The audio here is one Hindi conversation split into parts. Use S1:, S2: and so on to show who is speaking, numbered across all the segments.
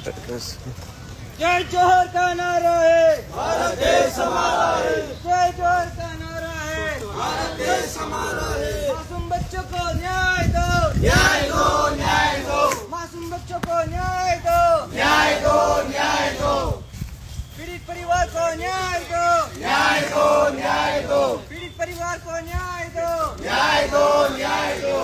S1: जय जोहर का नारा है,
S2: भारत देश हमारा है,
S1: जय जोहर का नारा है,
S2: भारत देश हमारा है।
S1: मासूम बच्चों को न्याय दो,
S2: न्याय दो, न्याय दो,
S1: मासूम बच्चों को न्याय दो,
S2: न्याय दो, न्याय दो,
S1: पीड़ित परिवार को न्याय दो,
S2: न्याय दो, न्याय दो,
S1: पीड़ित परिवार को न्याय दो,
S2: न्याय दो, न्याय दो,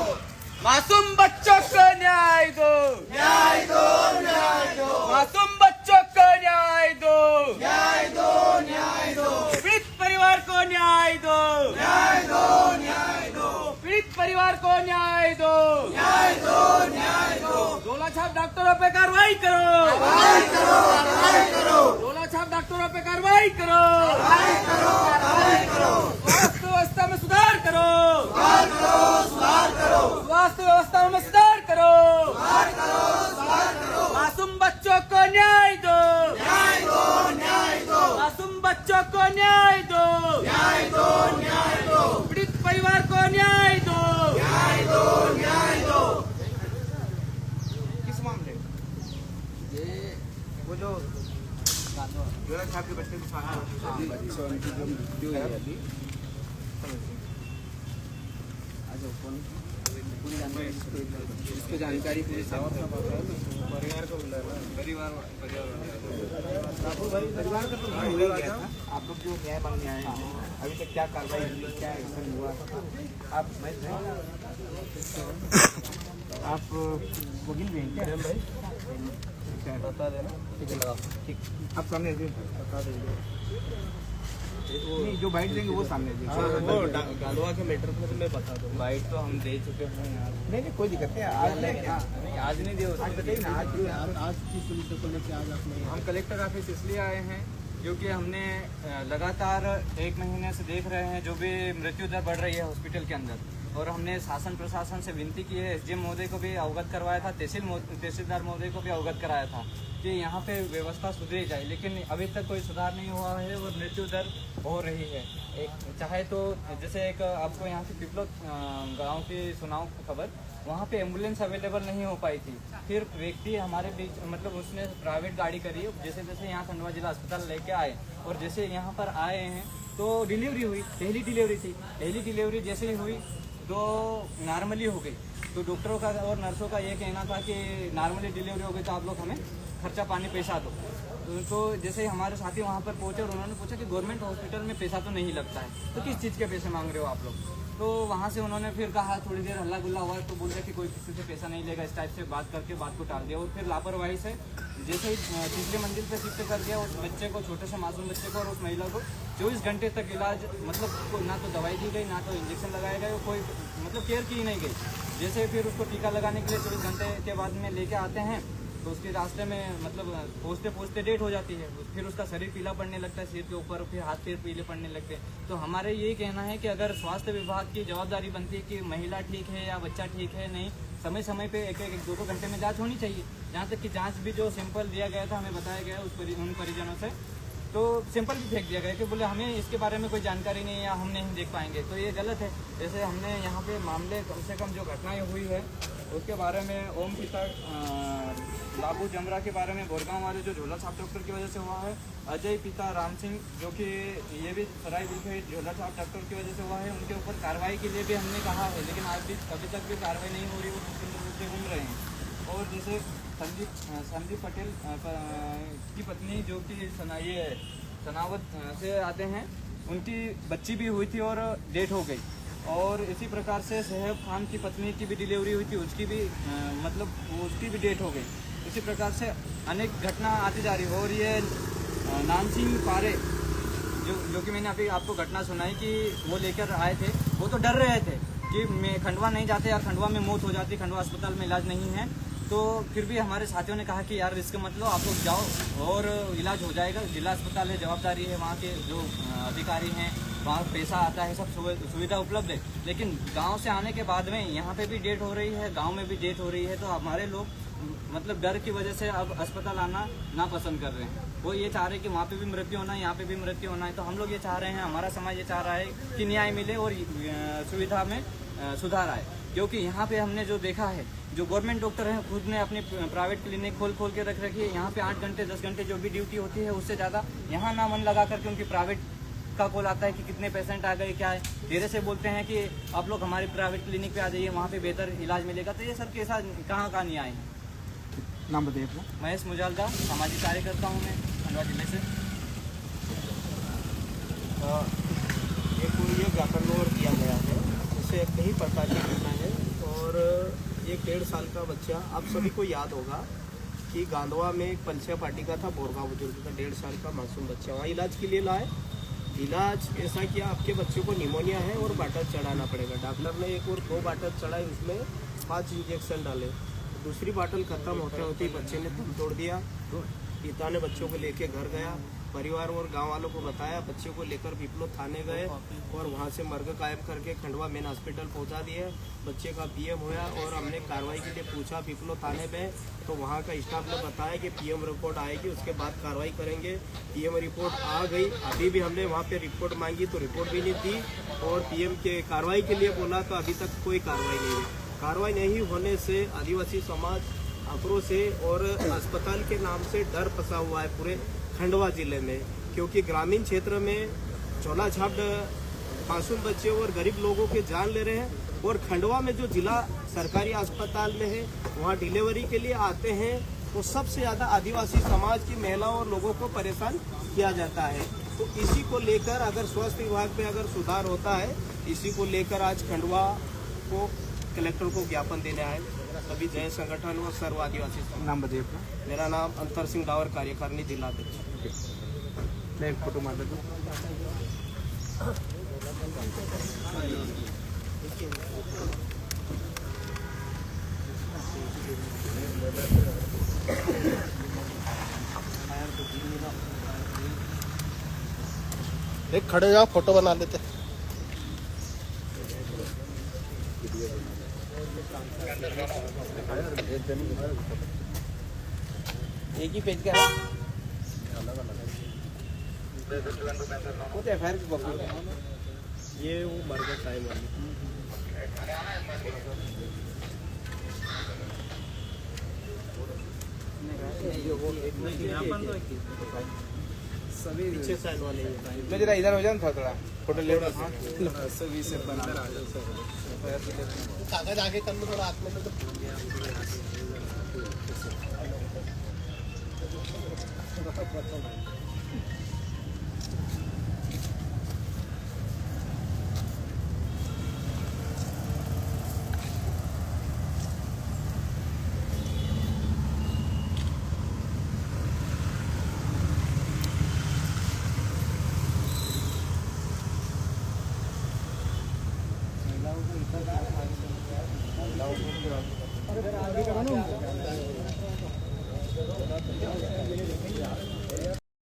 S1: मासूम बच्चों को न्याय दो,
S2: न्याय दो, न्याय दो,
S1: मासूम बच्चों को न्याय दो,
S2: न्याय दो, न्याय दो,
S1: पीड़ित परिवार को न्याय दो,
S2: न्याय दो, न्याय दो,
S1: पीड़ित परिवार को न्याय दो,
S2: न्याय दो, न्याय दो,
S1: झोला छाप डॉक्टरों पे कार्रवाई करो,
S2: कार्रवाई करो, कार्रवाई करो,
S1: झोला छाप डॉक्टरों पे कार्रवाई करो,
S2: कार्रवाई करो, कार्रवाई करो,
S1: स्वास्थ्य व्यवस्था में सुधार करो,
S2: सुधार करो, सुधार करो,
S1: स्वास्थ्य व्यवस्था में सुधार करो,
S2: सुधार करो, सुधार करो,
S1: मासूम बच्चों को न्याय दो,
S2: न्याय दो, न्याय दो,
S1: मासूम बच्चों को न्याय दो,
S2: न्याय दो, न्याय दो,
S1: पीड़ित परिवार को न्याय दो।
S2: न्याय दो, न्याय दो।
S1: किस मामले?
S3: ये
S1: वो जो झोला छाप के बच्चे
S3: बच्चों की जो मृत्यु है अभी आज पूरी जानकारी इसको जानकारी पूरी
S1: परिवार को बुलाया, परिवार
S3: परिवार का तो हो गया था। आप लोग जो न्याय मांगने आए हैं अभी तक क्या कार्रवाई हुई, क्या एक्शन हुआ? आप आप वकील भी हैं क्या भाई?
S1: बता देना।
S3: ठीक है, लगाओ। ठीक, आप सामने बता देंगे। नहीं, जो बाइट देंगे वो सामने देंगे।
S1: वो गालवा के मैटर पर मैं बता दूँ। बाइट तो हम दे चुके हैं यार।
S3: नहीं, कोई दिक्कत नहीं। आज
S1: नहीं, आज नहीं दिया।
S3: आज बताइए ना, आज की पुलिस को लेकर आज आपने
S1: हम कलेक्टर ऑफिस इसलिए आए हैं क्योंकि हमने लगातार 1 महीने से देख रहे हैं जो भी मृत्यु दर बढ़ रही है हॉस्पिटल के अंदर, और हमने शासन प्रशासन से विनती की है। एसडीएम महोदय को भी अवगत करवाया था, तहसीलदार महोदय को भी अवगत कराया था कि यहाँ पे व्यवस्था सुधरी जाए, लेकिन अभी तक कोई सुधार नहीं हुआ है और मृत्यु दर हो रही है। एक चाहे तो जैसे एक आपको यहाँ से पिपलो गांव की सुनाओ खबर, वहाँ पे एम्बुलेंस अवेलेबल नहीं हो पाई थी। फिर व्यक्ति हमारे बीच मतलब उसने प्राइवेट गाड़ी करी, जैसे जैसे यहाँ खंडवा जिला अस्पताल लेके आए और जैसे यहाँ पर आए हैं तो डिलीवरी हुई, पहली डिलीवरी थी। पहली डिलीवरी जैसे ही हुई तो नॉर्मली हो गई, तो डॉक्टरों का और नर्सों का ये कहना था कि नॉर्मली डिलीवरी हो गई तो आप लोग हमें खर्चा पानी पैसा दो। तो जैसे ही हमारे साथी वहाँ पर पहुँचे और उन्होंने पूछा कि गवर्नमेंट हॉस्पिटल में पैसा तो नहीं लगता है, तो किस चीज़ के पैसे मांग रहे हो आप लोग? तो वहाँ से उन्होंने फिर कहा, थोड़ी देर हल्ला गुल्ला हुआ तो बोल रहे कि कोई किसी से पैसा नहीं लेगा, इस टाइप से बात करके बात को टाल दिया। और फिर लापरवाही से जैसे ही तीसरी मंजिल पे शिफ्ट कर दिया उस बच्चे को, छोटे से मासूम बच्चे को और उस महिला को 24 घंटे तक इलाज, मतलब ना तो दवाई दी गई, ना तो इंजेक्शन लगाया गया, कोई मतलब केयर की नहीं गई। जैसे फिर उसको टीका लगाने के लिए 24 घंटे के बाद में लेके आते हैं तो उसके रास्ते में मतलब पहुँचते पहुँचते डेट हो जाती है। फिर उसका शरीर पीला पड़ने लगता है सिर के ऊपर, फिर हाथ पैर पीले पड़ने लगते हैं। तो हमारे यही कहना है कि अगर स्वास्थ्य विभाग की जवाबदारी बनती है कि महिला ठीक है या बच्चा ठीक है, नहीं, समय समय पे एक 2 घंटे में जांच होनी चाहिए। जहाँ तक कि जांच भी जो सैंपल दिया गया था, हमें बताया गया उन परिजनों से, तो सैंपल भी फेंक दिया गया कि बोले हमें इसके बारे में कोई जानकारी नहीं है या हम नहीं देख पाएंगे, तो ये गलत है। जैसे हमने यहाँ पे मामले कम से कम जो घटनाएं हुई है उसके बारे में ओम पिता लाबू जमरा के बारे में बोरगांव वाले जो झोला छाप डॉक्टर की वजह से हुआ है, अजय पिता राम सिंह जो कि ये भी सराय के झोला छाप डॉक्टर की वजह से हुआ है, उनके ऊपर कार्रवाई के लिए भी हमने कहा है, लेकिन आज भी अभी तक भी कार्रवाई नहीं हो रही, वो मुख्य रूप से घूम रहे हैं। और जैसे संदीप पटेल की पत्नी जो कि ये सनावत से आते हैं, उनकी बच्ची भी हुई थी और डेथ हो गई। और इसी प्रकार से सहब खान की पत्नी की भी डिलीवरी हुई थी, उसकी भी उसकी भी डेथ हो गई। इसी प्रकार से अनेक घटना आती जा रही है। और ये नानसिंह पारे जो कि मैंने अभी आपको घटना सुनाई कि वो लेकर आए थे, वो तो डर रहे थे कि मैं खंडवा नहीं जाते यार, खंडवा में मौत हो जाती, खंडवा अस्पताल में इलाज नहीं है। तो फिर भी हमारे साथियों ने कहा कि यार रिस्क मत लो, आप लोग जाओ और इलाज हो जाएगा, जिला अस्पताल है, जवाबदारी है, वहाँ के जो अधिकारी हैं, वहाँ पैसा आता है, सब सुविधा उपलब्ध है। लेकिन गांव से आने के बाद में यहाँ पे भी डेट हो रही है, गांव में भी डेट हो रही है, तो हमारे लोग मतलब डर की वजह से अब अस्पताल आना ना पसंद कर रहे हैं। वो ये चाह रहे हैं कि वहाँ पे भी मृत्यु होना है, यहाँ पे भी मृत्यु होना है। तो हम लोग ये चाह रहे हैं, हमारा समाज ये चाह रहा है कि न्याय मिले और सुविधा में सुधार आए। क्योंकि यहाँ पे हमने जो देखा है, जो गवर्नमेंट डॉक्टर हैं खुद ने अपनी प्राइवेट क्लिनिक खोल के रख रखी है। यहाँ पे 8 घंटे 10 घंटे जो भी ड्यूटी होती है उससे ज़्यादा यहाँ ना मन लगा करके उनकी प्राइवेट का कॉल आता है कि कितने पेशेंट आ गए, क्या है, धीरे से बोलते हैं कि आप लोग हमारी प्राइवेट क्लिनिक पे आ जाइए, वहाँ पे बेहतर इलाज मिलेगा। तो ये सब के साथ कहाँ नहीं आए हैं।
S3: नाम बताइए अपना।
S1: महेश मुजालदा, सामाजिक कार्यकर्ता हूँ मैं खंडवा जिले से।
S4: ये ज्ञापन और दिया गया है, जिससे कई प्रकार की घटना है। और एक 1.5 साल का बच्चा, आप सभी को याद होगा कि गांधवा में एक पंचा पार्टी का था, बोरगा बुजुर्ग का 1.5 साल का मासूम बच्चा, वहाँ इलाज के लिए लाए। इलाज ऐसा किया, आपके बच्चे को निमोनिया है और बाटल चढ़ाना पड़ेगा। डॉक्टर ने 1 और 2 बाटल चढ़ाए, उसमें 5 इंजेक्शन डाले। दूसरी बाटल खत्म होते होते बच्चे ने दम तोड़ दिया। पिता ने बच्चों को लेके घर गया, परिवार और गांव वालों को बताया, बच्चे को लेकर पिपलो थाने गए और वहां से मर्ग कायम करके खंडवा मेन हॉस्पिटल पहुंचा दिए। बच्चे का पीएम हुआ और हमने कार्रवाई के लिए पूछा पिपलो थाने पे, तो वहां का स्टाफ ने बताया कि पीएम रिपोर्ट आएगी, उसके बाद कार्रवाई करेंगे। पीएम रिपोर्ट आ गई, अभी भी हमने वहाँ पे रिपोर्ट मांगी तो रिपोर्ट भी नहीं दी, और पीएम के कार्रवाई के लिए बोला तो अभी तक कोई कार्रवाई नहीं हुई। कार्रवाई नहीं होने से आदिवासी समाज आक्रोश है और अस्पताल के नाम से डर फंसा हुआ है पूरे खंडवा जिले में, क्योंकि ग्रामीण क्षेत्र में झोला झाप मासूम बच्चे और गरीब लोगों के जान ले रहे हैं। और खंडवा में जो जिला सरकारी अस्पताल में है, वहाँ डिलीवरी के लिए आते हैं तो सबसे ज़्यादा आदिवासी समाज की महिलाओं और लोगों को परेशान किया जाता है। तो इसी को लेकर अगर स्वास्थ्य विभाग में अगर सुधार होता है, इसी को लेकर आज खंडवा को कलेक्टर को ज्ञापन देने आए सभी जय संगठन और सर्व आदिवासी।
S3: नाम बताइए अपना।
S4: मेरा नाम अंतर सिंह डावर, कार्यकारिणी जिलाध्यक्ष।
S3: मैं एक फोटो मार देता
S4: एक खड़े जाओ, फोटो बना लेते।
S3: एक ही पेज का है, FIR की कॉपी है।
S4: ये वो बर्गर टाइम वाली
S3: सभी
S4: पीछे साइड वाले
S3: मैं जरा इधर हो जाए ना, थोड़ा फोटो ले
S1: सभी से बना
S4: कागज आगे कर लो थोड़ा हाथ में।